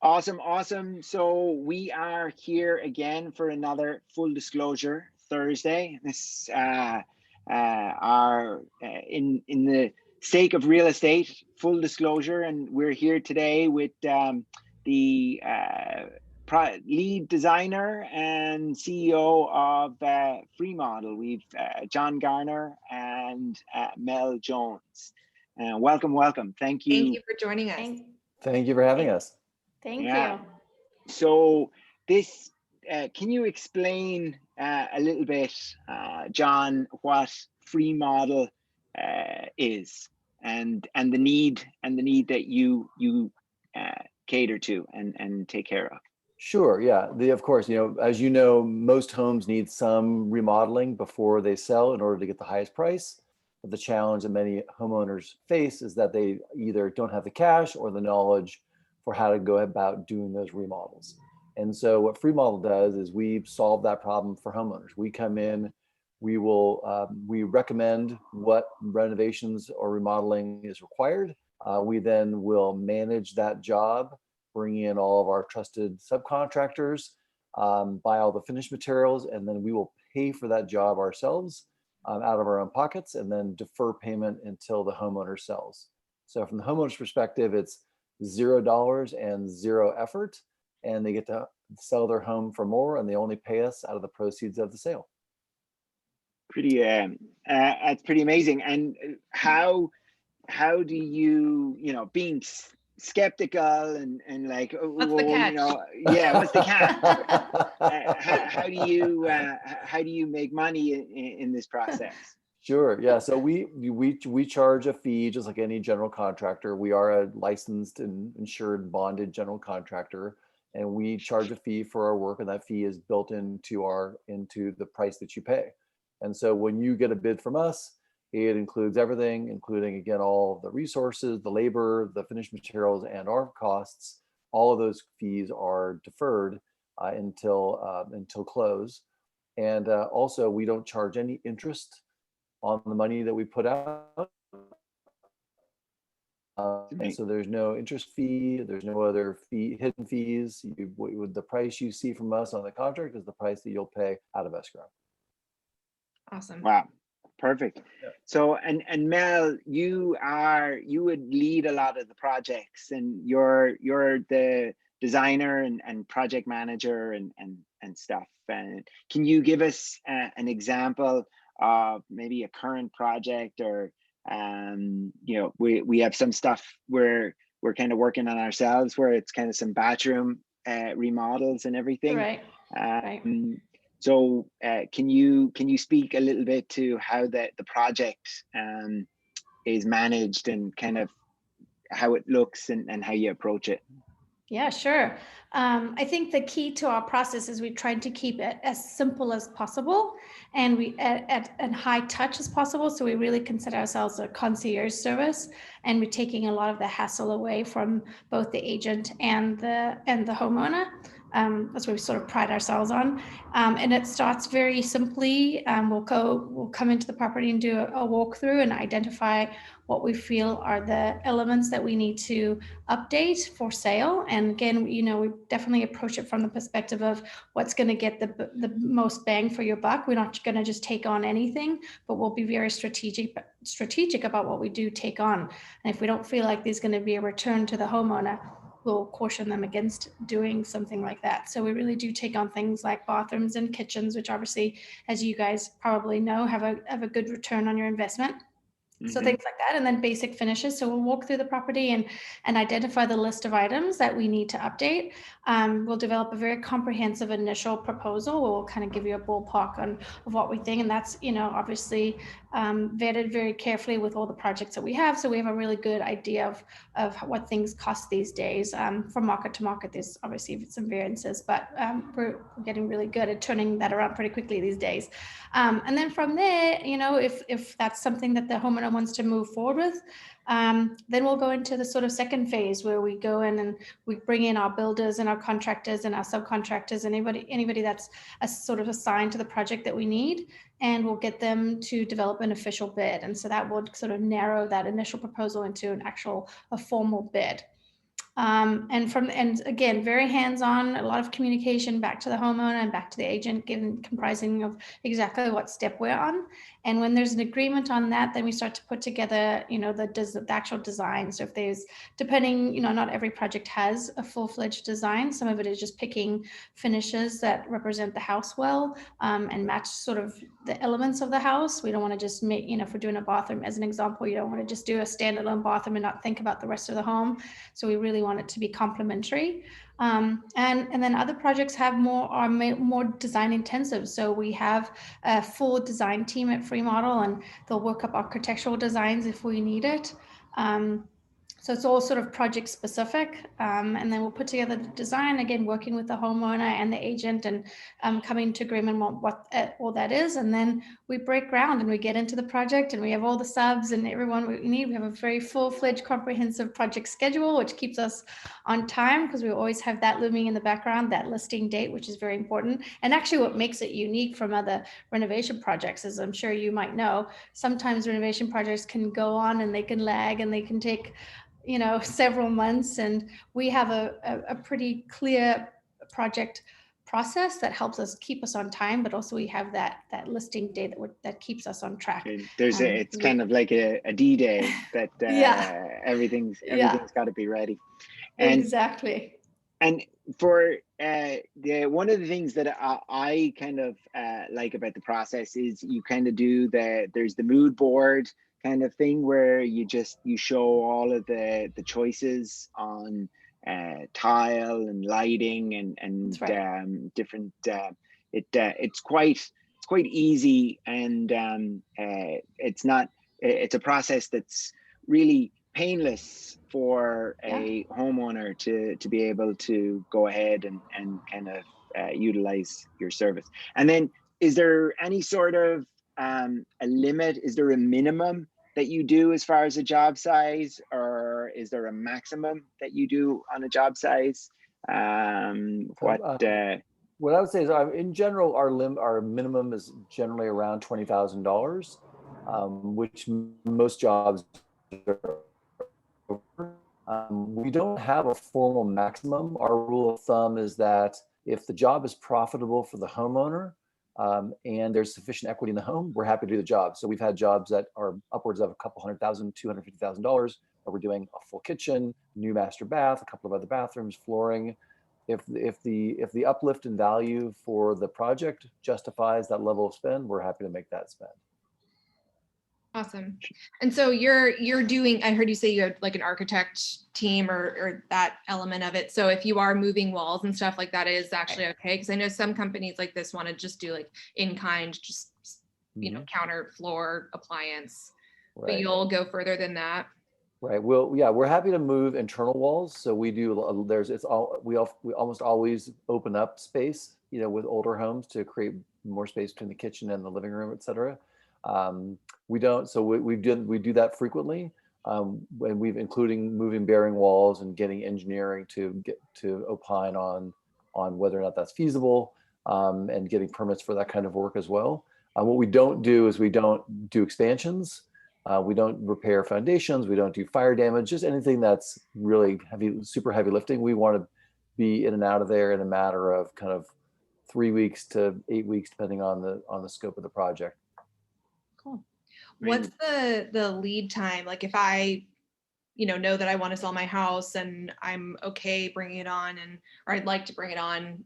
Awesome, awesome. So we are here again for another full disclosure Thursday. This are in the sake of real estate, full disclosure, and we're here today with the lead designer and CEO of Freemodel. We've John Garner and Mel Jones. Welcome, welcome. Thank Thank you. you for joining us. Thank you for having us. Thank Yeah. you. So this, can you explain a little bit, John, what Freemodel is, and the need that you cater to and take care of? Sure. Yeah. Of course, as you know, most homes need some remodeling before they sell in order to get the highest price. But the challenge that many homeowners face is that they either don't have the cash or the knowledge for how to go about doing those remodels. And so what Freemodel does is we solve that problem for homeowners. We come in, we recommend what renovations or remodeling is required. We then will manage that job, bring in all of our trusted subcontractors, buy all the finished materials, and then we will pay for that job ourselves out of our own pockets, and then defer payment until the homeowner sells. So from the homeowner's perspective, it's $0 and zero effort, and they get to sell their home for more, and they only pay us out of the proceeds of the sale. That's pretty amazing. And how do you, being skeptical and like, What's the catch? What's the catch? How do you make money in this process? Sure. Yeah. So we charge a fee just like any general contractor. We are a licensed and insured bonded general contractor, and we charge a fee for our work, and that fee is built into the price that you pay. And so when you get a bid from us, it includes everything, including, again, all of the resources, the labor, the finished materials, and our costs. All of those fees are deferred until close. And also, we don't charge any interest on the money that we put out. And so there's no interest fee, there's no other hidden fees. The price you see from us on the contract is the price that you'll pay out of escrow. Awesome. Wow. Perfect. Yeah. So, and Mel, you would lead a lot of the projects, and you're the designer and project manager and stuff. And can you give us an example of maybe a current project, or we have some stuff where we're kind of working on ourselves, where it's kind of some bathroom remodels and everything. Right. Right. So can you speak a little bit to how the project is managed, and kind of how it looks and how you approach it? Yeah, sure. I think the key to our process is we tried to keep it as simple as possible, and we at high touch as possible. So we really consider ourselves a concierge service, and we're taking a lot of the hassle away from both the agent and the homeowner. That's what we sort of pride ourselves on. And it starts very simply. We'll come into the property and do a walkthrough and identify what we feel are the elements that we need to update for sale. And again, we definitely approach it from the perspective of what's going to get the most bang for your buck. We're not going to just take on anything, but we'll be very strategic about what we do take on. And if we don't feel like there's going to be a return to the homeowner, we'll caution them against doing something like that. So we really do take on things like bathrooms and kitchens, which obviously, as you guys probably know, have a good return on your investment. So things like that, and then basic finishes. So we'll walk through the property and identify the list of items that we need to update. We'll develop a very comprehensive initial proposal. We'll kind of give you a ballpark of what we think, and that's obviously vetted very carefully with all the projects that we have. So we have a really good idea of what things cost these days. From market to market, there's obviously some variances, but we're getting really good at turning that around pretty quickly these days. And then from there, if that's something that the homeowner wants to move forward with, then we'll go into the sort of second phase where we go in and we bring in our builders and our contractors and our subcontractors and anybody that's sort of assigned to the project that we need, and we'll get them to develop an official bid. And so that would sort of narrow that initial proposal into a formal bid. And again, very hands-on, a lot of communication back to the homeowner and back to the agent, comprising of exactly what step we're on. And when there's an agreement on that, then we start to put together, the actual design. So if there's, depending, not every project has a full-fledged design. Some of it is just picking finishes that represent the house well, and match sort of the elements of the house. We don't want to just make, if we're doing a bathroom as an example, you don't want to just do a standalone bathroom and not think about the rest of the home. So we really want it to be complementary. And then other projects are more design intensive. So we have a full design team at Freemodel, and they'll work up architectural designs if we need it. So it's all sort of project specific. And then we'll put together the design, again, working with the homeowner and the agent, and coming to agreement on what all that is. And then we break ground and we get into the project, and we have all the subs and everyone we need. We have a very full-fledged comprehensive project schedule, which keeps us on time, because we always have that looming in the background, that listing date, which is very important. And actually what makes it unique from other renovation projects, as I'm sure you might know, sometimes renovation projects can go on and they can lag and they can take several months, and we have a pretty clear project process that helps us keep us on time, but also we have that listing date that keeps us on track. It's kind of like a D-Day that Yeah. everything's got to be ready. And exactly. And for one of the things that I kind of like about the process is you kind of do there's the mood board kind of thing, where you show all of the choices on tile and lighting and right. Different. It's quite easy, and it's a process that's really painless for a homeowner to be able to go ahead and kind of utilize your service. And then, is there any sort of a limit? Is there a minimum that you do as far as a job size, or is there a maximum that you do on a job size? What I would say is, in general, our minimum is generally around $20,000, which most jobs we don't have a formal maximum. Our rule of thumb is that if the job is profitable for the homeowner, and there's sufficient equity in the home, we're happy to do the job. So we've had jobs that are upwards of a couple $100,000, $250,000, where we're doing a full kitchen, new master bath, a couple of other bathrooms, flooring. If the uplift in value for the project justifies that level of spend, we're happy to make that spend. Awesome. And so you're doing, I heard you say you had like an architect team or that element of it. So if you are moving walls and stuff like that, is actually okay? Because I know some companies like this want to just do like in kind, just, counter, floor, appliance, right. But you'll go further than that. Right. Well, yeah, we're happy to move internal walls. So we do, we almost always open up space, with older homes to create more space between the kitchen and the living room, et cetera. We don't, so we do that frequently, and including moving bearing walls and getting engineering to opine on whether or not that's feasible, and getting permits for that kind of work as well. What we don't do is we don't do expansions. We don't repair foundations. We don't do fire damage, just anything that's really super heavy lifting. We want to be in and out of there in a matter of kind of 3 weeks to 8 weeks, depending on the scope of the project. Cool. What's the lead time? Like if I, know that I want to sell my house and I'm okay bringing it on, or I'd like to bring it on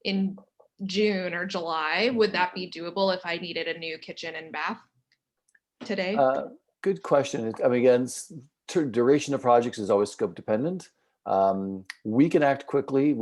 in June or July, would that be doable if I needed a new kitchen and bath today? Good question. I mean, again, duration of projects is always scope dependent. We can act quickly.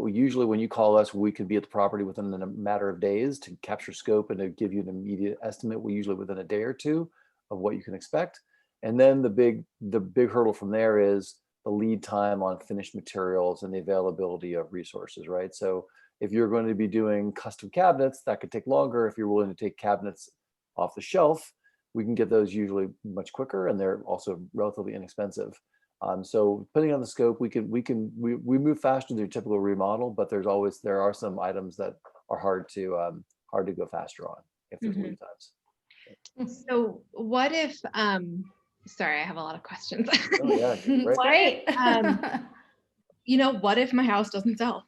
Usually when you call us, we can be at the property within a matter of days to capture scope and to give you an immediate estimate. We usually within a day or two of what you can expect. And then the big hurdle from there is the lead time on finished materials and the availability of resources, right? So if you're going to be doing custom cabinets, that could take longer. If you're willing to take cabinets off the shelf, we can get those usually much quicker, and they're also relatively inexpensive. So depending on the scope, we move faster than your typical remodel, but there are some items that are hard to go faster on if there's lead times. So what if, sorry, I have a lot of questions. Oh yeah, great. what if my house doesn't sell?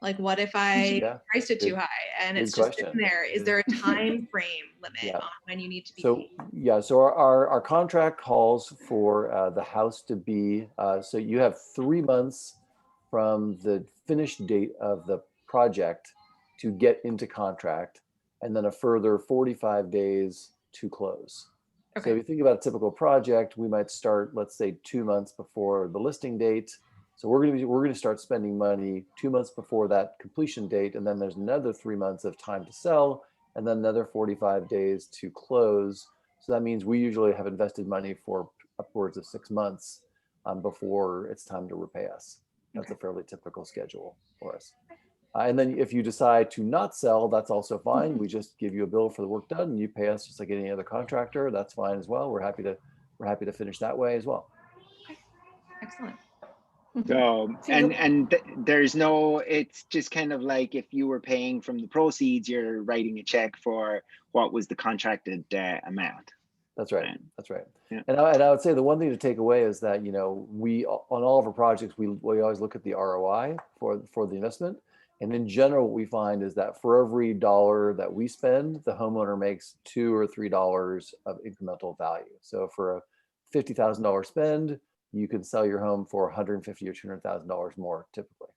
Like, what if I Yeah, priced it too good- high and good it's just sitting question. there? Is there a time frame limit Yeah. on when you need to be So paid? yeah, so our contract calls for the house to be, so you have 3 months from the finish date of the project to get into contract, and then a further 45 days to close. So Okay. if you think about a typical project, we might start, let's say, 2 months before the listing date. So we're going to start spending money 2 months before that completion date, and then there's another 3 months of time to sell, and then another 45 days to close. So that means we usually have invested money for upwards of 6 months before it's time to repay us. That's a fairly typical schedule for us. And then if you decide to not sell, that's also fine. We just give you a bill for the work done and you pay us just like any other contractor. That's fine as well. We're happy to finish that way as well. Excellent. So, there's no, it's just kind of like if you were paying from the proceeds, you're writing a check for what was the contracted amount. That's right. That's right. Yeah. And I would say the one thing to take away is that, we, on all of our projects, we always look at the ROI for the investment. And in general, what we find is that for every dollar that we spend, the homeowner makes $2 or $3 of incremental value. So for a $50,000 spend, you can sell your home for $150,000 or $200,000 more typically.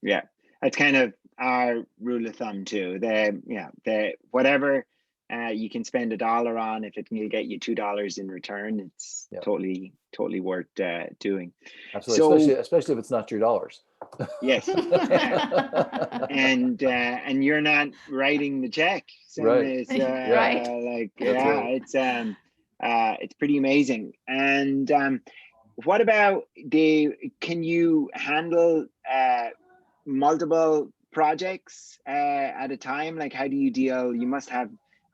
Yeah, that's kind of our rule of thumb too. The whatever you can spend $1 on, if it can get you $2 in return, it's totally worth doing. Absolutely, So, especially if it's not your dollars. Yes. And you're not writing the check. So right. it's Right. it's pretty amazing. And what about can you handle multiple projects at a time? Like, how do you deal? You must have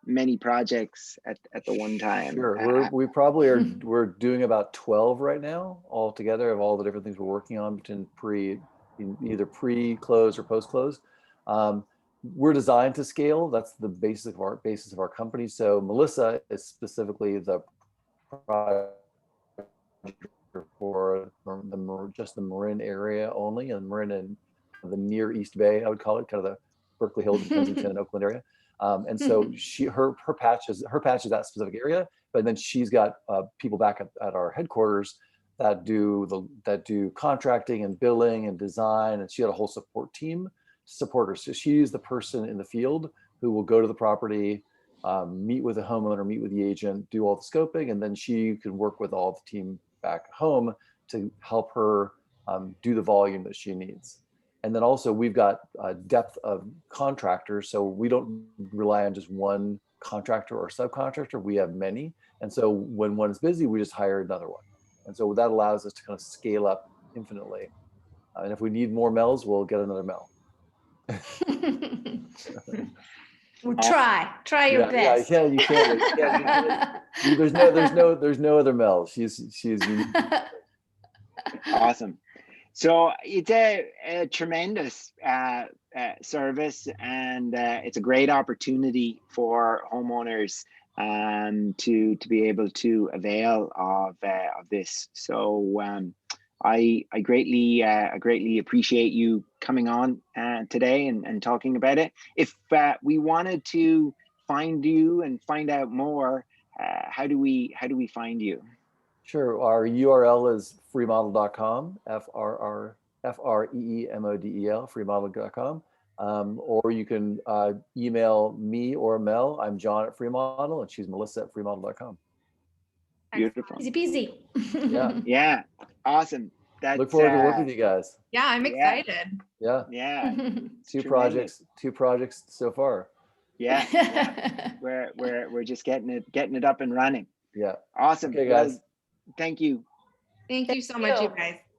many projects at the one time. Sure. We probably are, we're doing about 12 right now all together of all the different things we're working on between either pre-close or post-close. We're designed to scale. That's the basis of our company. So Melissa is specifically the project for just the Marin area only, and Marin and the near East Bay, I would call it, kind of the Berkeley Hills and Kensington and Oakland area. And so her patch is that specific area, but then she's got people back at our headquarters that do contracting and billing and design, and she had a whole support team to support her. So she's the person in the field who will go to the property, meet with the homeowner, meet with the agent, do all the scoping, and then she can work with all the team back home to help her do the volume that she needs. And then also we've got a depth of contractors, so we don't rely on just one contractor or subcontractor. We have many, and so when one is busy, we just hire another one. And so that allows us to kind of scale up infinitely. And if we need more Mels, we'll get another Mel. Well, try your best. Yeah, you can't. There's no other Mel. She's unique. Awesome. So it's a tremendous service, and it's a great opportunity for homeowners to be able to avail of this. So I greatly appreciate you coming on today and talking about it. If we wanted to find you and find out more, how do we find you? Sure. Our URL is freemodel.com, Freemodel, freemodel.com. Or you can email me or Mel. I'm John at Freemodel, and she's Melissa at freemodel.com. Beautiful. Easy peasy. Yeah. Awesome. Look forward to working with you guys. Yeah, I'm excited. Yeah. Two projects so far. Yeah. We're just getting it up and running. Yeah. Awesome. Okay, guys. Well, thank you. Thank you so much, you guys.